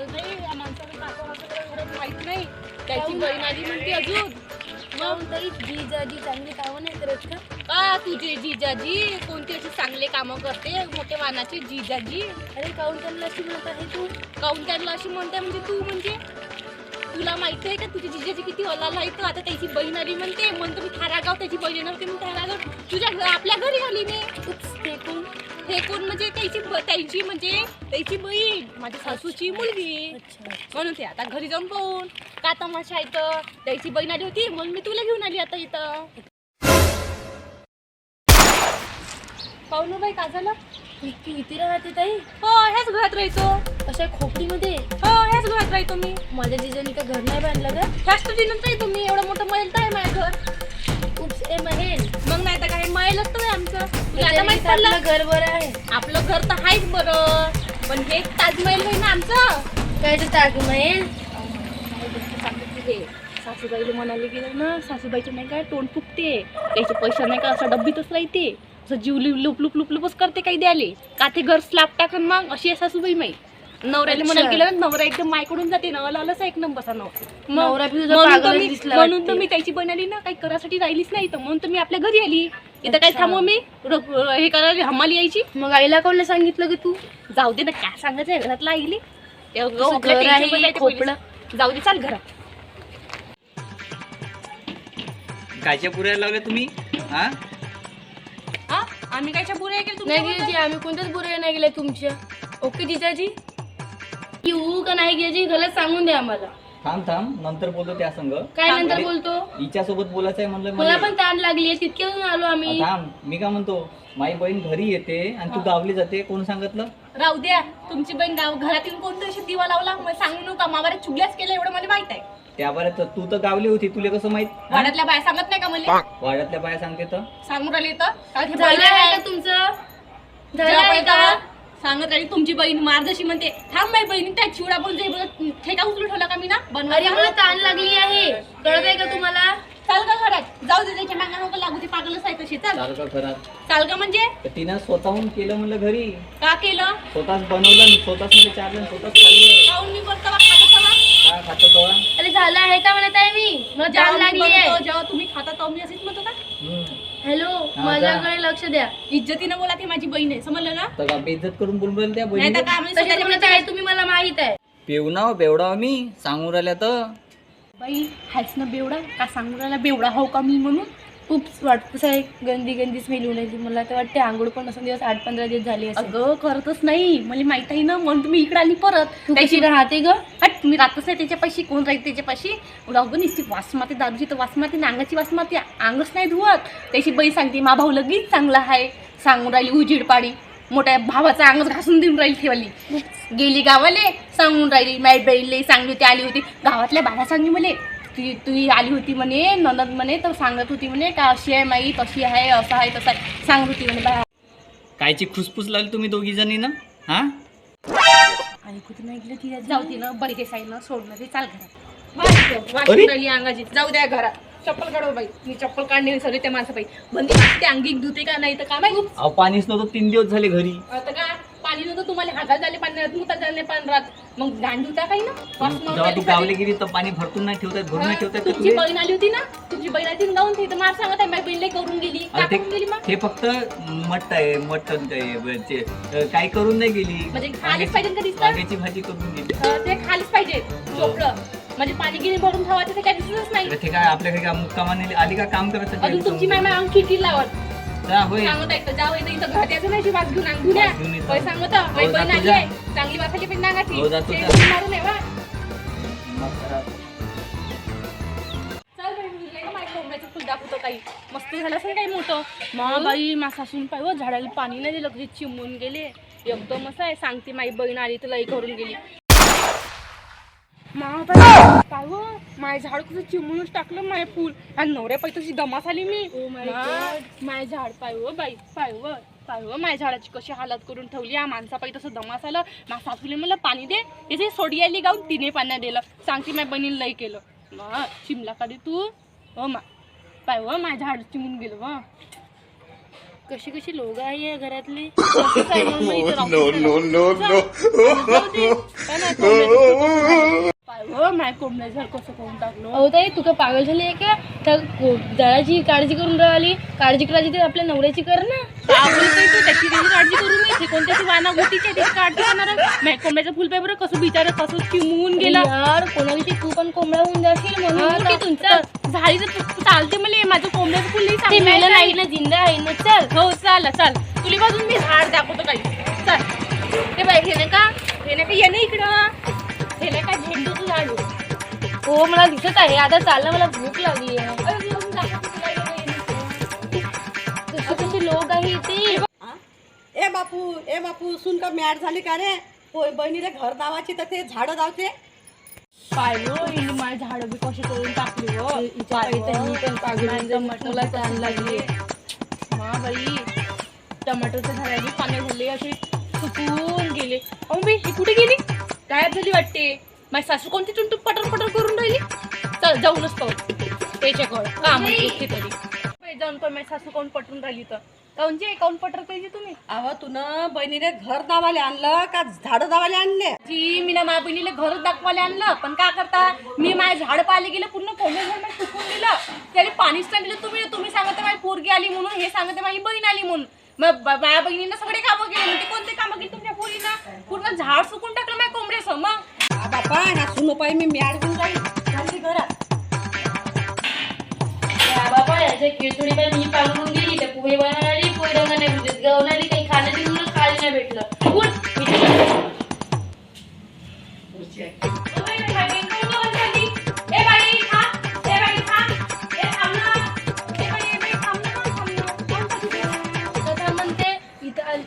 नाही या माणसाला एवढं माहित नाही त्याची बहीण आली म्हणते अजून मग तरी जिजाजी चांगली कामं नाही करत का तुझे जिजाजी कोणते असे चांगले कामं करते मोठे वाहनाचे जिजाजी अरे काऊन त्यांना अशी म्हणत आहे तू काऊन त्यांना अशी म्हणते म्हणजे तू म्हणजे तुला माहिती आहे का तुझी जिजाजी किती अलाल आहे तर आता त्याची बहीण आली म्हणते म्हणतो मी थारागाव त्याची बहीण नव्हती मी थारागाव तुझ्या आपल्या घरी आली मी हे कोण म्हणजे त्याची म्हणजे त्याची बहीण माझ्या सासूची मुलगी म्हणून ते आता घरी जाऊन पाहून का तमाशा आहे तर त्याची बहीण आली होती म्हणून मी तुला घेऊन आली आता इथं पाहू बाई का झालं किती राहते ताई हो ह्याच घरात राहायचो अशा खोपडीमध्ये हो ह्याच घरात राहायचो मी माझ्या जिजानी का घर नाही बांधलं का ह्याच तुझी नंतर तुम्ही एवढं मोठं महल तर आहे माझं घर उप्स ए महल मग नाही तर काय महल असतं आमचं तुला आता माहित पडलं घर बरं आहे आपलं घर तर आहेच बरं पण हे ताजमहल आहे ना आमचं काय ते ताजमहल सासूबाईला म्हणाले गेलं ना सासूबाईचं नाही काय तोंड फुकते त्याचे पैसे नाही का असं डब्बीतच राहते जीव लुपलुपच करते काही द्याले का ते घर स्लॅब टाकन मग अशी आहे सासूबाई माई नवऱ्याला म्हणायला गेलं ना नवरा एकदम मायकडून जाते ना आलाच एक नंबर असा नवरा म्हणून तर मी त्याची बनवली ना काही करासाठी राहिलीच नाही तर म्हणून तर मी आपल्या घरी आली इथं काय थांबव मी हे करायला हमाली यायची मग आईला कोणाला सांगितलं की तू जाऊ दे ना काय सांगायचं घरातला आईली जाऊ दे चाल घरात कायच्या पुऱ्या लावल्या तुम्ही हा आम्ही कायच्या बुऱ्या केल्या नाही गेली आम्ही कोणत्याच बुऱ्या नाही गेल्या तुमच्या ओके जिजाजी येऊ का नाही गेली घरात सांगून द्या आम्हाला थांब नंतर बोलतो त्या संग काय नंतर बोलतो हिच्या सोबत बोलायचं आहे म्हणलं मला पण ताण लागली आहे तितक्यातून आलो आम्ही थांब मी काय म्हणतो माझी बहीण घरी येते आणि तू गावली जाते कोण सांगितलं राहू द्या तुमची बहीण घरातील कोणतं अशी दिवा लावला मला सांगू नका मावाऱ्या चुगल्याच केल्या एवढं मला माहित आहे त्याबरोबर तर तू तर गावली होती तुला कसं माहित वाड्यातल्या बाया सांगत नाही का मला वाड्यातल्या बाया सांगते तर सांगून राहिले तर तुमचं सांगत राहिली तुमची बहीण मार्गशी म्हणते थांब माझी बहीण त्या चिवडा बोलते ठेका उचलून ठेवला का मी ना बनवायला मला ताण लागली आहे कळत आहे का तुम्हाला चाल का घरात जाऊ दे त्याच्या मागा नको लागू ते पागलच आहे तशी चाल का घरात चाल का म्हणजे तिनं स्वतःहून केलं म्हणलं घरी का केलं स्वतःच बनवलं स्वतःच मध्ये चारलं स्वतःच खाल्लं खाऊन मी करतो काय खातो तो अरे झालं आहे का म्हणत आहे मी मला जाम लागली आहे जेव्हा तुम्ही खाता तेव्हा मी असेच म्हणतो का हॅलो माझ्याकडे लक्ष द्या इज्जतीनं बोला ती माझी बहीण आहे समजलं ना तर बेइज्जत करून बोलून त्या नाही तर काय तुम्ही मला माहित आहे पेवनाव बेवडाव मी सांगून राहिल्या तर बाई हायच ना बेवडा का सांगून राहिला बेवडा हो का मी म्हणून खूप वाटतच आहे गंदी स्मेल येऊन राहिली मला तर वाटते आंघोळ पण असं दिवस 8-15 दिवस झाले अगं करतच नाही मला माहित आहे ना म्हणून तुम्ही इकडे आली परत त्याची राहते ग हट तुम्ही राहतच नाही त्याच्यापाशी कोण राहील त्याच्यापाशी अगं नुसती वास मारते दारूची तर वास मारते अंगाची वास मारते अंगच नाही धुवत त्याची बाई सांगते मा भाऊ लगेच चांगला आहे सांगून राहिली उजीड पाडी मोठ्या भावाचा अंगच घासून देऊन राहिली ठेवली गेली गावाले सांगून राहिली माझी बहीण चांगली होती आली होती गावातल्या बाया सांगली म्हणे तू आली होती म्हणे ननद म्हणे तर सांगत होती म्हणे का अशी आहे माई तशी आहे असं आहे तसं आहे सांगत होती म्हणे बाया कायची खुसफुस लागली तुम्ही दोघी जणी ना हा आणि कुठे नाही गेलं ती जाऊ ती ना बळगे साईनं सोडणार ते चाल घरात राहिली अंगाची जाऊ द्या घरात चप्पल काढव बाई मी चप्पल काढणे सगळे त्या माणसं बाई बंदी ते अंगी धुते का नाही तर का माहिती पाणीच नव्हतं 3 दिवस झाले घरी आता का पाणी नव्हतं तुम्हाला हागाल झाले पाण्यात मुता झाले पांढरात मग घाण धुता काही ना जेव्हा तू गावले गेली तर पाणी भरतून नाही ठेवतात भरून नाही ठेवतात तुमची बहीण आली होती ना तुमची बहीण आली गाऊन ती तर मार सांगत आहे माझी बहीण करून गेली का करून गेली मग हे फक्त मटण काही करून नाही गेली म्हणजे खालीच पाहिजे का दिसतं वांग्याची भाजी करून गेली ते खालीच पाहिजे चोपडं म्हणजे पाणी गिरी भरून ठेवायचं ते काही दिसतच नाही ते काय आपल्या घरी मुक्कामाने आली का काम करायचं अजून तुमची मामा अंग खिडकी लावत होय सांगत आहे जाऊ इथं घरात यायचं नाही वास घेऊन अंग धुण्या पैसे सांगत माझी बहीण आली आहे चांगली वासाची पण नागाची मारून आहे फुल दाखवतो काही मस्त झालं असेल काही मोठं मग बाई मा सासून पाहिजे झाडाला पाणी नाही दिलं कधी चिमून गेले एकदम असं आहे सांगते माझी बहीण आली तर लई करून गेली माझ्या झाड कसं चिमूनच टाकलं माझे फुल आणि नवऱ्या पाहिजे तशी दमास आली मी माझे झाड पाहिव बाई पाहिव माझ्या झाडाची कशी हालत करून ठेवली या माणसा पाहिजे तसं दमास आलं माझ्या सासूने मला पाणी दे त्याचे सोडी आली गाऊन तिने पाण्या दिलं सांगते माझ्या बहिणीला लई केलं मग चिमला का दे तू हो मा पाहिव माझ्या झाड चिमून गेलं वा कशी कशी लोक आहे घरातली माय कोंबड्याचं कसं करून टाकलं. अहो ताई तू काय पागल झाली आहे का? त्या जळाची काळजी करून राहिली. काळजी करायची तर आपल्या नवऱ्याची कर ना. पागल ताई तू त्याची काळजी करू नये. कोणत्याची वाना गोटीची त्याची काळजी करणार. माय कोंबड्याचं फुल पेपर कसं बिचारा कसं चिमून गेला यार. कोणाविषयी तू पण कोंबडा होऊन जाशील म्हणून तुमचं झाली तर चालते मला. माझं कोंबड्याचं फुल नाही ना जिंदा आहे ना. चल हो चाल चाल तुला बाजून मी झाड दाखवतो काही. चल ते बाई हे का ये ना इकडं. हे नाही का झेंडूचं झाड. हो मला दिसत आहे. आता चाललं मला भूक लागली आहे. कशी लोक आहे ते. ए बापू सुन का मॅड झाली का रे? होय बहिणीला घर दावाची तर ते झाडं दावते. काय हो माझी झाडं बी कशी करून टाकली हो. टमाटरला ताण लागली. हा बाई टमाटरच्या झाडाची पाने झाले असे सुकून गेले. अहो बाई ही कुठे गेली? गायब झाली वाटते. माझी सासू कोणती चुंटू पटर पटर करून राहिली. चल जाऊनच पाहू त्याच्याकडं काम तरी जाऊन पण माझी सासू कोण पटून राहिली तर काऊनचे काऊन पटर पाहिजे तुम्ही. अहो तुनं बहिणीला घर दावाले आणलं का झाडं दावाले आणले? जी मी ना माझ्या बहिणीला घरच दाखवायला आणलं. पण काय करता मी माझे झाड पाहिले गेलं पूर्ण कोंबड्या झाड सुकून गेलं. त्याला पाणीच नाही दिलं. तुम्ही सांगते माझी पोरगी आली म्हणून. हे सांगते माझी बहीण आली म्हणून. मग माझ्या बहिणीनं सगळे कामं केले. म्हणजे कोणते कामं केली तुमच्या पोरीनं? पूर्ण झाड सुकून टाकलं माझ्या कोंबड्याचं. मग बापा ह्या सुनो पाय मी मॅड घेऊन जाईल घरात. बाबा याच्या खिळचुडी बाई मी पाळून गेली. तर पोहे बनवणारी पोहे रंग नाही भेटत. गवणारी काही खाण्याची म्हणून खायला नाही भेटलं.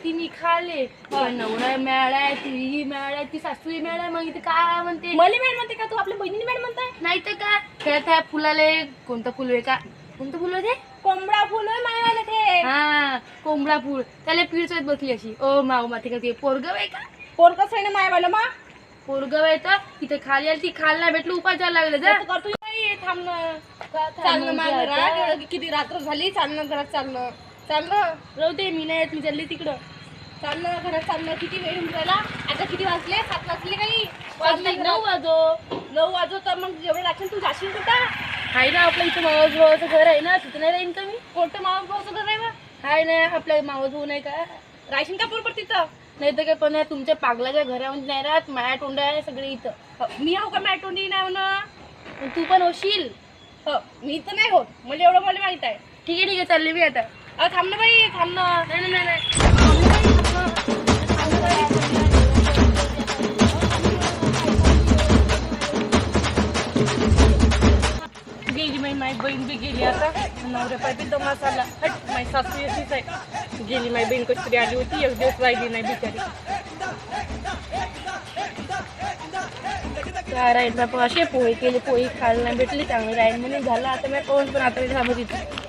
ती मी खाले नवरा मिळालाय ती मिळालाय ती सासूही मिळालाय. मग इथे काय म्हणते मला मॅड म्हणते का? तू आपल्या बहिणीने मॅड म्हणताय नाही तर काय त्या फुलाले कोणतं फुल आहे का? कोणतं फुल आहे? कोंबडा फुल आहे ते. हा कोंबडा फुल त्याला पीड चोत बसली अशी. ओ माऊ माती का ते पोरगव आहे का? पोरगच आहे ना मायवाला मा पोरगव आहे तर तिथे खाली आली. ती खायला नाही भेटलं उपाय जायला लागलं. जा करतो थांबणं चालणं माझं किती रात्र झाली. चालणं घरात चालणं राहू दे मी नाही येत. मी चालली तिकडं. चालणं घरात चालणं. किती वेळ होऊन राहिला? आता किती वाजले? 7 वाजले काही? 9 वाजो तर मग एवढं राशन तू जाशील कुठं? हाय ना आपल्या इथं मावस भावाचं घर आहे ना. तिथं नाही राहीन का मी? कोणतं मावस भाऊचं घर आहे बा? हाय ना आपल्या मावस भाऊ नाही का? राशन का बरोबर तिथं? नाही तर काय पण तुमच्या पागलाच्या घरामध्ये नाही राहत. माया तोंडा आहे सगळे इथं. मी हो का मॅटोनी नाही म्हणा. तू पण होशील. मी तर नाही होत. मला एवढं मला माहित आहे. ठीक आहे चालले मी आता. थांब ना बाई थांब ना. नाही गेली माझी बहीण बी गेली. आता नवऱ्या पाहिजे तो मसाला माझी सासू अशीच आहे. गेली माझी बहीण कशी तरी आली होती. एक दिवस राहिली नाही बिचारी. काय राहील बापा असे पोहे केले. पोहे खायला नाही भेटले. चांगले राहील म्हणून झालं. आता मी कोण पण आता थांबत इथे.